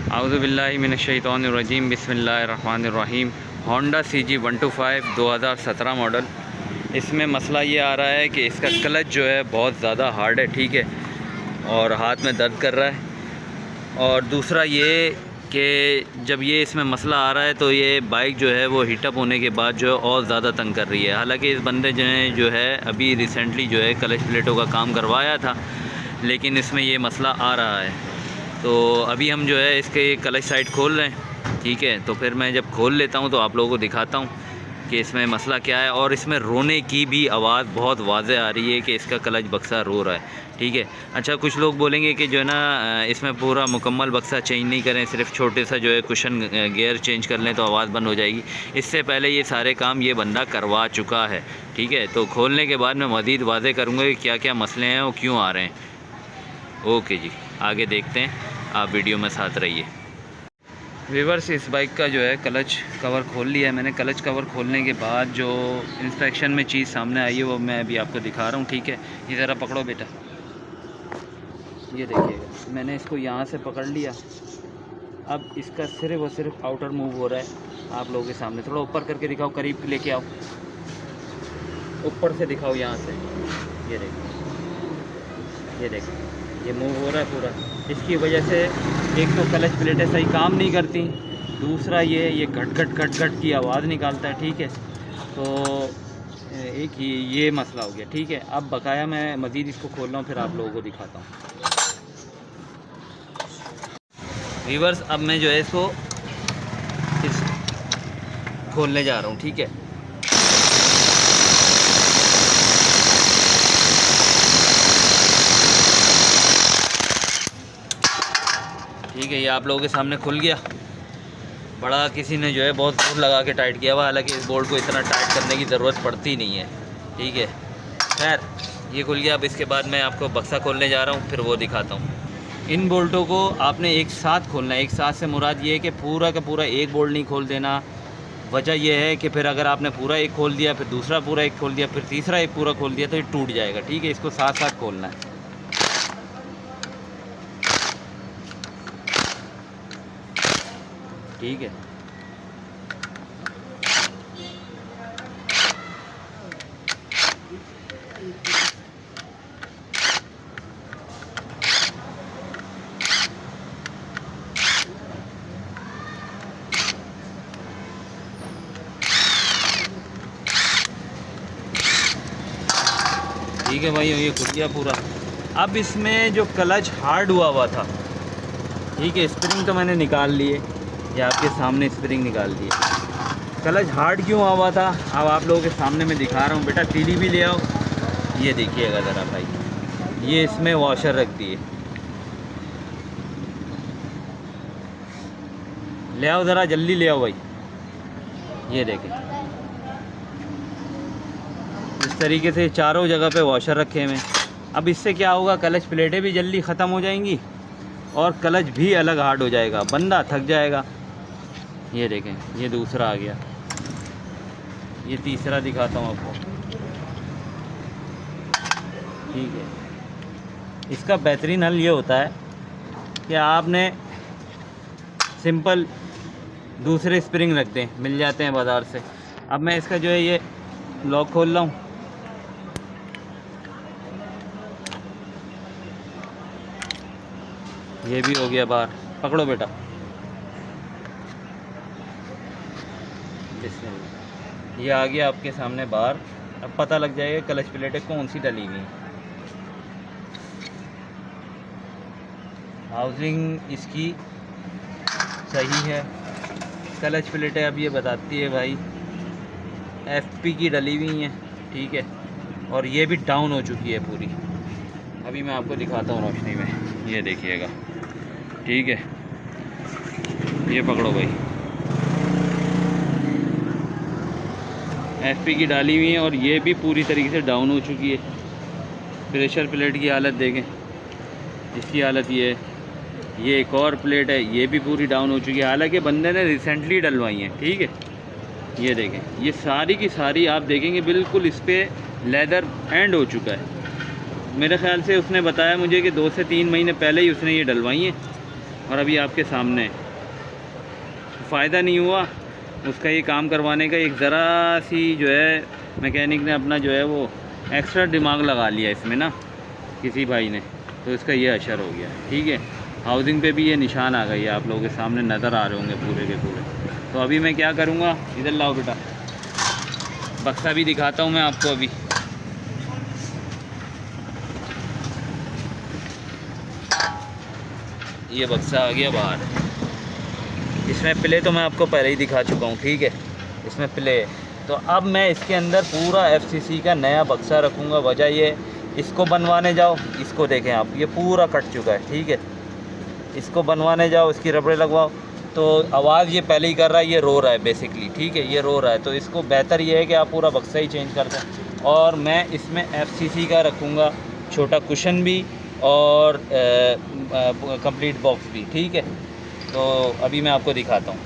आऊज़ुबिल्लाहि मिनश्शैतानिर्रजीम बिस्मिल्लाहिर्रहमानिर्रहीम। Honda CG 125 2017 model. इसमें मसला ये आ रहा है कि इसका क्लच जो है बहुत ज़्यादा हार्ड है, ठीक है, और हाथ में दर्द कर रहा है। और दूसरा ये कि जब ये इसमें मसला आ रहा है तो ये बाइक जो है वो हीटअप होने के बाद जो है और ज़्यादा तंग कर रही है। हालांकि इस बंदे ने जो है अभी रिसेंटली जो है क्लच प्लेटों का काम करवाया था, लेकिन इसमें ये मसला आ रहा है। तो अभी हम जो है इसके क्लच साइड खोल रहे हैं, ठीक है। तो फिर मैं जब खोल लेता हूँ तो आप लोगों को दिखाता हूँ कि इसमें मसला क्या है। और इसमें रोने की भी आवाज़ बहुत वाज़ेह आ रही है कि इसका क्लच बक्सा रो रहा है, ठीक है। अच्छा, कुछ लोग बोलेंगे कि जो है ना इसमें पूरा मुकम्मल बक्सा चेंज नहीं करें, सिर्फ छोटे सा जो है कुशन गियर चेंज कर लें तो आवाज़ बंद हो जाएगी। इससे पहले ये सारे काम ये बंदा करवा चुका है, ठीक है। तो खोलने के बाद मैं मज़ीद वाज़ेह करूँगा कि क्या क्या मसले हैं और क्यों आ रहे हैं। ओके जी, आगे देखते हैं, आप वीडियो में साथ रहिए। व्यूअर्स, इस बाइक का जो है क्लच कवर खोल लिया है मैंने। क्लच कवर खोलने के बाद जो इंस्पेक्शन में चीज़ सामने आई है वो मैं अभी आपको दिखा रहा हूँ, ठीक है। ये ज़रा पकड़ो बेटा, ये देखिएगा, मैंने इसको यहाँ से पकड़ लिया। अब इसका सिर्फ और सिर्फ आउटर मूव हो रहा है आप लोगों के सामने। थोड़ा ऊपर करके दिखाओ, करीब लेके आओ, ऊपर से दिखाओ यहाँ से। ये देखो, ये देखो, ये मूव हो रहा है पूरा। इसकी वजह से एक तो क्लच प्लेटें सही काम नहीं करती, दूसरा ये घट घट घट घट की आवाज़ निकालता है, ठीक है। तो एक ये मसला हो गया, ठीक है। अब बकाया मैं मज़ीद इसको खोल रहा हूँ, फिर आप लोगों को दिखाता हूँ। व्यूअर्स, अब मैं जो है इसको खोलने जा रहा हूँ, ठीक है। ठीक है, ये आप लोगों के सामने खुल गया। बड़ा किसी ने जो है बहुत जोर लगा के टाइट किया हुआ, हालांकि इस बोल्ट को इतना टाइट करने की ज़रूरत पड़ती नहीं है, ठीक है। खैर, ये खुल गया। अब इसके बाद मैं आपको बक्सा खोलने जा रहा हूँ, फिर वो दिखाता हूँ। इन बोल्टों को आपने एक साथ खोलना है। एक साथ से मुराद ये है कि पूरा का पूरा एक बोल्ट नहीं खोल देना। वजह यह है कि फिर अगर आपने पूरा एक खोल दिया, फिर दूसरा पूरा एक खोल दिया, फिर तीसरा एक पूरा खोल दिया तो ये टूट जाएगा, ठीक है। इसको साथ साथ खोलना है, ठीक है। ठीक है भाई, ये खुल गया पूरा। अब इसमें जो क्लच हार्ड हुआ था, ठीक है, स्प्रिंग तो मैंने निकाल लिए, ये आपके सामने स्प्रिंग निकाल दिए। क्लच हार्ड क्यों हुआ था अब आप लोगों के सामने मैं दिखा रहा हूँ। बेटा तीली भी ले आओ, ये देखिएगा ज़रा भाई, ये इसमें वॉशर रख दिए, ले आओ ज़रा जल्दी ले आओ भाई। ये देखें, इस तरीके से चारों जगह पे वॉशर रखे हुए। अब इससे क्या होगा, क्लच प्लेटें भी जल्दी ख़त्म हो जाएंगी और क्लच भी अलग हार्ड हो जाएगा, बंदा थक जाएगा। ये देखें, ये दूसरा आ गया, ये तीसरा दिखाता हूँ आपको, ठीक है। इसका बेहतरीन हल ये होता है कि आपने सिंपल दूसरे स्प्रिंग रख दें, मिल जाते हैं बाज़ार से। अब मैं इसका जो है ये लॉक खोल रहा हूँ। ये भी हो गया बाहर, पकड़ो बेटा, ये आ गया आपके सामने बाहर। अब पता लग जाएगा क्लच प्लेटें कौन सी डली हुई हैं। हाउसिंग इसकी सही है, क्लच प्लेटें अब ये बताती है भाई FP की डली हुई हैं, ठीक है। और ये भी डाउन हो चुकी है पूरी। अभी मैं आपको दिखाता हूँ रोशनी में, ये देखिएगा, ठीक है। ये पकड़ो भाई, FP की डाली हुई है और ये भी पूरी तरीके से डाउन हो चुकी है। प्रेशर प्लेट की हालत देखें, इसकी हालत ये है। ये एक और प्लेट है, ये भी पूरी डाउन हो चुकी है, हालांकि बंदे ने रिसेंटली डलवाई है, ठीक है। ये देखें, ये सारी की सारी आप देखेंगे बिल्कुल इस पर लेदर एंड हो चुका है। मेरे ख्याल से उसने बताया मुझे कि 2 से 3 महीने पहले ही उसने ये डलवाई हैं। और अभी आपके सामने फ़ायदा नहीं हुआ उसका ये काम करवाने का। एक ज़रा सी जो है मैकेनिक ने अपना जो है वो एक्स्ट्रा दिमाग लगा लिया इसमें ना, किसी भाई ने, तो इसका ये असर हो गया। ठीक है, हाउसिंग पे भी ये निशान आ गई है, आप लोगों के सामने नज़र आ रहे होंगे पूरे के पूरे। तो अभी मैं क्या करूँगा, इधर लाओ बेटा, बक्सा भी दिखाता हूँ मैं आपको। अभी ये बक्सा आ गया बाहर। इसमें प्ले तो मैं आपको पहले ही दिखा चुका हूँ। ठीक है, इसमें प्ले। तो अब मैं इसके अंदर पूरा FCC का नया बक्सा रखूँगा। वजह ये, इसको बनवाने जाओ, इसको देखें आप, ये पूरा कट चुका है। ठीक है, इसको बनवाने जाओ, इसकी रबड़े लगवाओ, तो आवाज़ ये पहले ही कर रहा है, ये रो रहा है बेसिकली। ठीक है, ये रो रहा है, तो इसको बेहतर ये है कि आप पूरा बक्सा ही चेंज कर दें। और मैं इसमें FCC का रखूँगा छोटा कुशन भी और कंप्लीट बॉक्स भी। ठीक है, तो अभी मैं आपको दिखाता हूँ।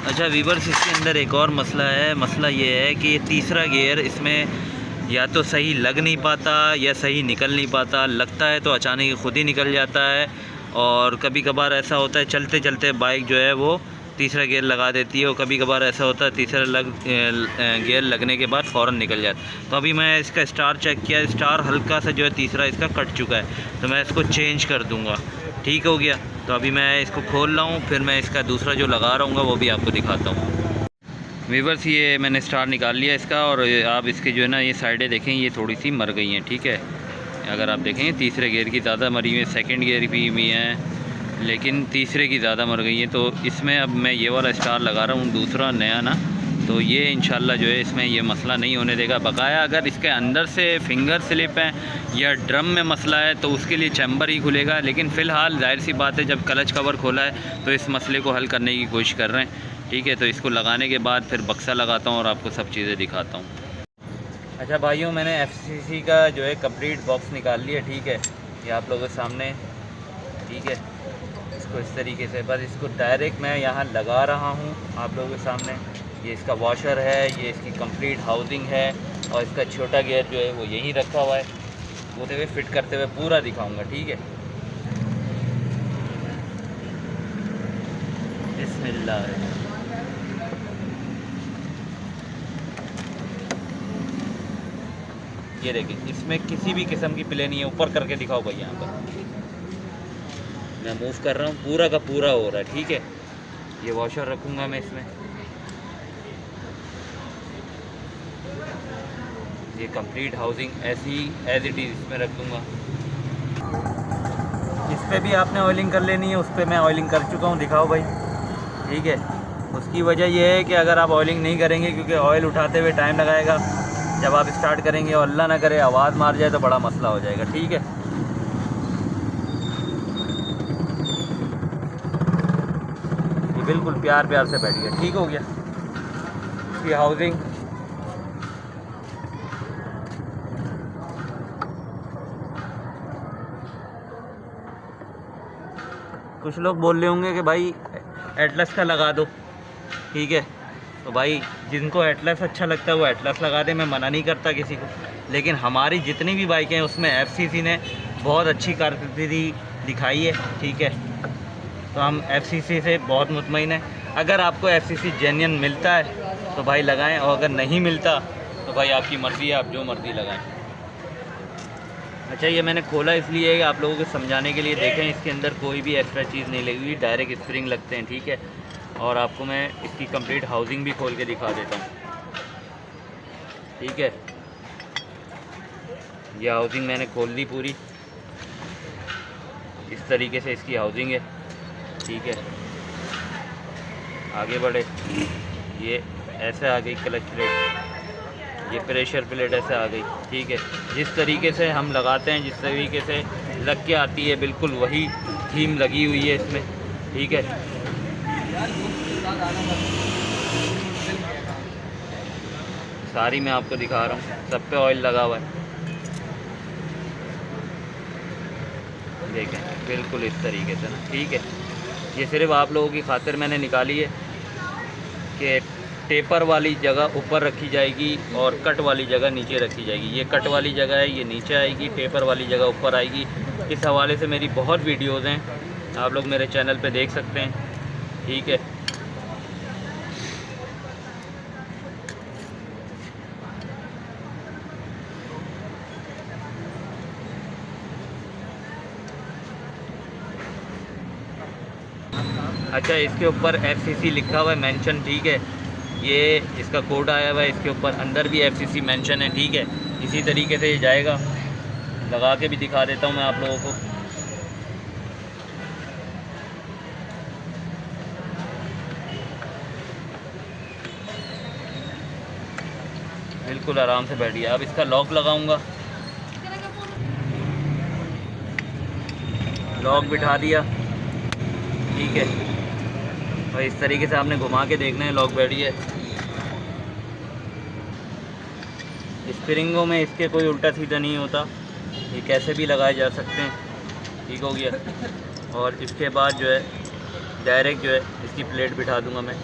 अच्छा वीवर्स, इसके अंदर एक और मसला है। मसला ये है कि तीसरा गियर इसमें या तो सही लग नहीं पाता या सही निकल नहीं पाता। लगता है तो अचानक खुद ही निकल जाता है, और कभी कभार ऐसा होता है चलते चलते बाइक जो है वो तीसरा गियर लगा देती है, और कभी कभार ऐसा होता है तीसरा गियर लगने के बाद फ़ौरन निकल जाता है। तो अभी मैं इसका स्टार चेक किया, स्टार हल्का सा जो है तीसरा इसका कट चुका है, तो मैं इसको चेंज कर दूँगा। ठीक हो गया, तो अभी मैं इसको खोल रहा हूँ, फिर मैं इसका दूसरा जो लगा रहा हूँ वो भी आपको दिखाता हूँ। वीवर्स, ये मैंने स्टार निकाल लिया इसका, और आप इसके जो है ना ये साइडें देखें, ये थोड़ी सी मर गई हैं। ठीक है, अगर आप देखेंगे तीसरे गियर की ज़्यादा मरी हुई है, सेकंड गियर भी हुई हैं, लेकिन तीसरे की ज़्यादा मर गई है। तो इसमें अब मैं ये वाला स्टार लगा रहा हूँ, दूसरा नया ना, तो ये इंशाल्लाह जो है इसमें ये मसला नहीं होने देगा। बकाया अगर इसके अंदर से फिंगर स्लिप है या ड्रम में मसला है तो उसके लिए चैम्बर ही खुलेगा। लेकिन फ़िलहाल जाहिर सी बात है, जब क्लच कवर खोला है तो इस मसले को हल करने की कोशिश कर रहे हैं। ठीक है, तो इसको लगाने के बाद फिर बक्सा लगाता हूँ और आपको सब चीज़ें दिखाता हूँ। अच्छा भाइयों, मैंने FCC का जो है कंप्लीट बॉक्स निकाल लिया। ठीक है, ये आप लोगों के सामने। ठीक है, इसको इस तरीके से बस इसको डायरेक्ट मैं यहाँ लगा रहा हूँ आप लोगों के सामने। ये इसका वॉशर है, ये इसकी कंप्लीट हाउसिंग है, और इसका छोटा गियर जो है वो यहीं रखा हुआ है। होते हुए फिट करते हुए पूरा दिखाऊँगा। ठीक है, बिस्मिल्लाह। ये देखिए, इसमें किसी भी किस्म की प्ले नहीं है। ऊपर करके दिखाओ भाई, यहाँ पर मैं मूव कर रहा हूँ, पूरा का पूरा हो रहा है। ठीक है, ये वॉशर रखूँगा मैं इसमें, ये कंप्लीट हाउसिंग ऐसी एज इट इज़ इसमें रख दूँगा। इस पर भी आपने ऑयलिंग कर लेनी है, उस पर मैं ऑयलिंग कर चुका हूँ, दिखाओ भाई। ठीक है, उसकी वजह यह है कि अगर आप ऑयलिंग नहीं करेंगे, क्योंकि ऑयल उठाते हुए टाइम लगाएगा, जब आप स्टार्ट करेंगे और अल्लाह ना करे आवाज़ मार जाए तो बड़ा मसला हो जाएगा। ठीक है, ये बिल्कुल प्यार प्यार से बैठ गया। ठीक हो गया, इसकी हाउसिंग कुछ लोग बोल रहे होंगे कि भाई एटलस का लगा दो। ठीक है, तो भाई जिनको एटलस अच्छा लगता है वो एटलस लगा दे, मैं मना नहीं करता किसी को। लेकिन हमारी जितनी भी बाइकें हैं उसमें FCC ने बहुत अच्छी कारकर्दगी दिखाई है। ठीक है, तो हम FCC से बहुत मुतमईन हैं। अगर आपको FCC जेन्युइन मिलता है तो भाई लगाएं, और अगर नहीं मिलता तो भाई आपकी मर्ज़ी है, आप जो मर्ज़ी लगाएं। अच्छा, ये मैंने खोला इसलिए आप लोगों को समझाने के लिए। देखें, इसके अंदर कोई भी एक्स्ट्रा चीज़ नहीं लगी हुई, डायरेक्ट स्प्रिंग लगते हैं। ठीक है, और आपको मैं इसकी कंप्लीट हाउसिंग भी खोल के दिखा देता हूँ। ठीक है, ये हाउसिंग मैंने खोल दी पूरी, इस तरीके से इसकी हाउसिंग है। ठीक है, आगे बढ़े, ये ऐसे आ गई क्लच प्लेट, ये प्रेशर प्लेट ऐसे आ गई। ठीक है, जिस तरीके से हम लगाते हैं, जिस तरीके से लग के आती है, बिल्कुल वही थीम लगी हुई है इसमें। ठीक है, सारी मैं आपको दिखा रहा हूँ, सब पे ऑयल लगा हुआ है। देखें, बिल्कुल इस तरीके से ना। ठीक है, ये सिर्फ आप लोगों की खातिर मैंने निकाली है कि टेपर वाली जगह ऊपर रखी जाएगी और कट वाली जगह नीचे रखी जाएगी। ये कट वाली जगह है, ये नीचे आएगी, टेपर वाली जगह ऊपर आएगी। इस हवाले से मेरी बहुत वीडियोज़ हैं, आप लोग मेरे चैनल पे देख सकते हैं, ठीक है। अच्छा, इसके ऊपर FCC लिखा हुआ है मेंशन, ठीक है। ये इसका कोड आया हुआ है, इसके ऊपर अंदर भी FCC मेंशन है, ठीक है। इसी तरीके से ये जाएगा, लगा के भी दिखा देता हूँ मैं आप लोगों को। बिल्कुल आराम से बैठिए। अब इसका लॉक लगाऊंगा, लॉक बिठा दिया, ठीक है। और इस तरीके से आपने घुमा के देखना है, लॉक बैठी है। स्प्रिंगों में इसके कोई उल्टा सीधा नहीं होता, ये कैसे भी लगाए जा सकते हैं, ठीक हो गया। और इसके बाद जो है डायरेक्ट जो है इसकी प्लेट बिठा दूंगा मैं।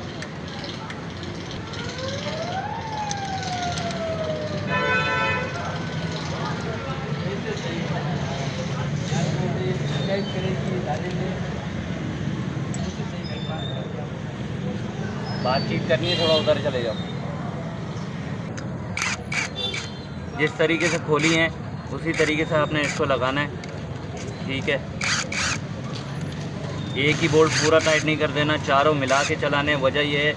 बातचीत करनी है, थोड़ा उधर चले जाओ। जिस तरीके से खोली हैं उसी तरीके से आपने इसको लगाना है, ठीक है। एक ही बोल्ट पूरा टाइट नहीं कर देना, चारों मिला के चलाने। वजह यह है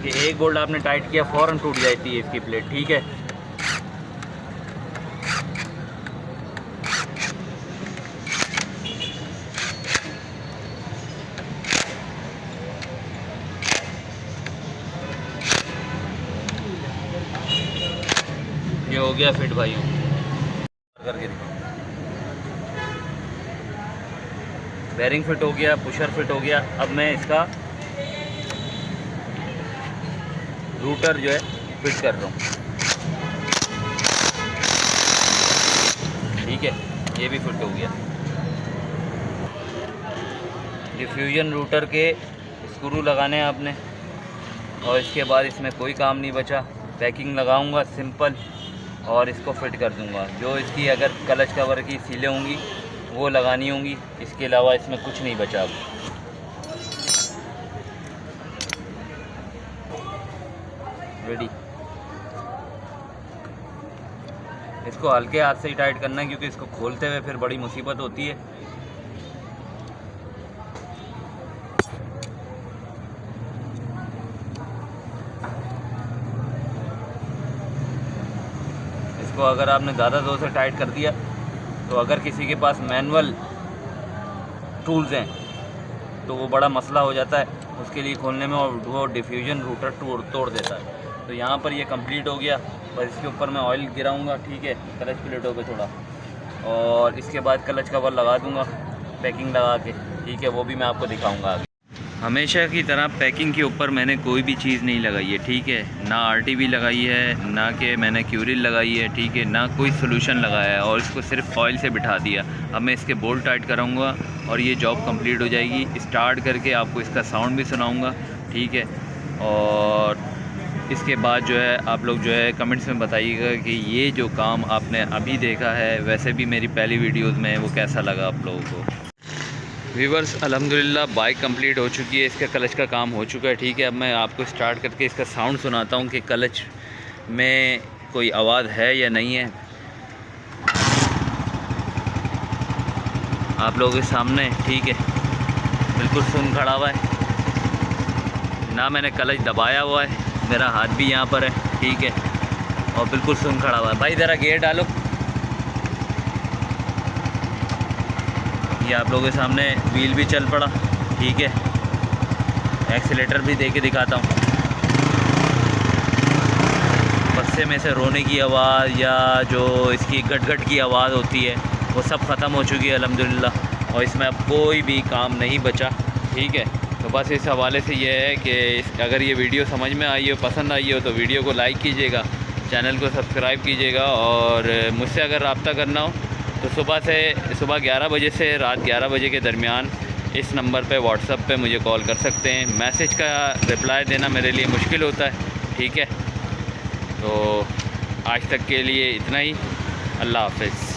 कि एक बोल्ट आपने टाइट किया फ़ौरन टूट जाती है इसकी प्लेट, ठीक है। ये हो गया फिट भाइयों, करके दिखाओ। बेरिंग फिट हो गया, पुशर फिट हो गया। अब मैं इसका रूटर जो है फिट कर रहा हूँ, ठीक है। ये भी फिट हो गया। डिफ्यूजन रूटर के स्क्रू लगाने हैं आपने, और इसके बाद इसमें कोई काम नहीं बचा। पैकिंग लगाऊंगा सिंपल और इसको फिट कर दूंगा। जो इसकी अगर क्लच कवर की सीलें होंगी वो लगानी होंगी, इसके अलावा इसमें कुछ नहीं बचा। अब रेडी। इसको हल्के हाथ से ही टाइट करना है, क्योंकि इसको खोलते हुए फिर बड़ी मुसीबत होती है। इसको अगर आपने ज़्यादा ज़ोर से टाइट कर दिया तो अगर किसी के पास मैनुअल टूल्स हैं तो वो बड़ा मसला हो जाता है उसके लिए खोलने में, और वो डिफ्यूजन रूटर तोड़ देता है। तो यहाँ पर ये कंप्लीट हो गया। बस इसके ऊपर मैं ऑयल गिराऊंगा, ठीक है, क्लच प्लेटों पे थोड़ा, और इसके बाद क्लच कवर लगा दूंगा पैकिंग लगा के, ठीक है। वो भी मैं आपको दिखाऊंगा आगे। हमेशा की तरह पैकिंग के ऊपर मैंने कोई भी चीज़ नहीं लगाई है, ठीक है। ना RTV लगाई है, ना कि मैंने क्यूरिल लगाई है, ठीक है, ना कोई सोल्यूशन लगाया है, और इसको सिर्फ ऑयल से बिठा दिया। अब मैं इसके बोल्ट टाइट कराऊंगा और ये जॉब कंप्लीट हो जाएगी। स्टार्ट करके आपको इसका साउंड भी सुनाऊंगा, ठीक है। और इसके बाद जो है आप लोग जो है कमेंट्स में बताइएगा कि ये जो काम आपने अभी देखा है, वैसे भी मेरी पहली वीडियोज़ में, वो कैसा लगा आप लोगों को। व्यूवर्स, अल्हम्दुलिल्लाह बाइक कंप्लीट हो चुकी है, इसका क्लच का काम हो चुका है, ठीक है। अब मैं आपको स्टार्ट करके इसका साउंड सुनाता हूँ कि क्लच में कोई आवाज़ है या नहीं है। आप लोगों के सामने, ठीक है, बिल्कुल सुन खड़ा हुआ है, ना मैंने क्लच दबाया हुआ है, मेरा हाथ भी यहाँ पर है, ठीक है, और बिल्कुल सुन खड़ा हुआ है। भाई ज़रा गियर डालो। ये आप लोगों के सामने व्हील भी चल पड़ा, ठीक है। एक्सीलेटर भी दे के दिखाता हूँ। बस्से में से रोने की आवाज़ या जो इसकी गट की आवाज़ होती है वो सब ख़त्म हो चुकी है अल्हम्दुलिल्लाह, और इसमें अब कोई भी काम नहीं बचा, ठीक है। तो बस इस हवाले से ये है कि अगर ये वीडियो समझ में आई हो, पसंद आई हो, तो वीडियो को लाइक कीजिएगा, चैनल को सब्सक्राइब कीजिएगा, और मुझसे अगर रब्ता करना हो तो सुबह 11 बजे से रात 11 बजे के दरमियान इस नंबर पे व्हाट्सएप पे मुझे कॉल कर सकते हैं। मैसेज का रिप्लाई देना मेरे लिए मुश्किल होता है, ठीक है। तो आज तक के लिए इतना ही। अल्लाह हाफ़िज़।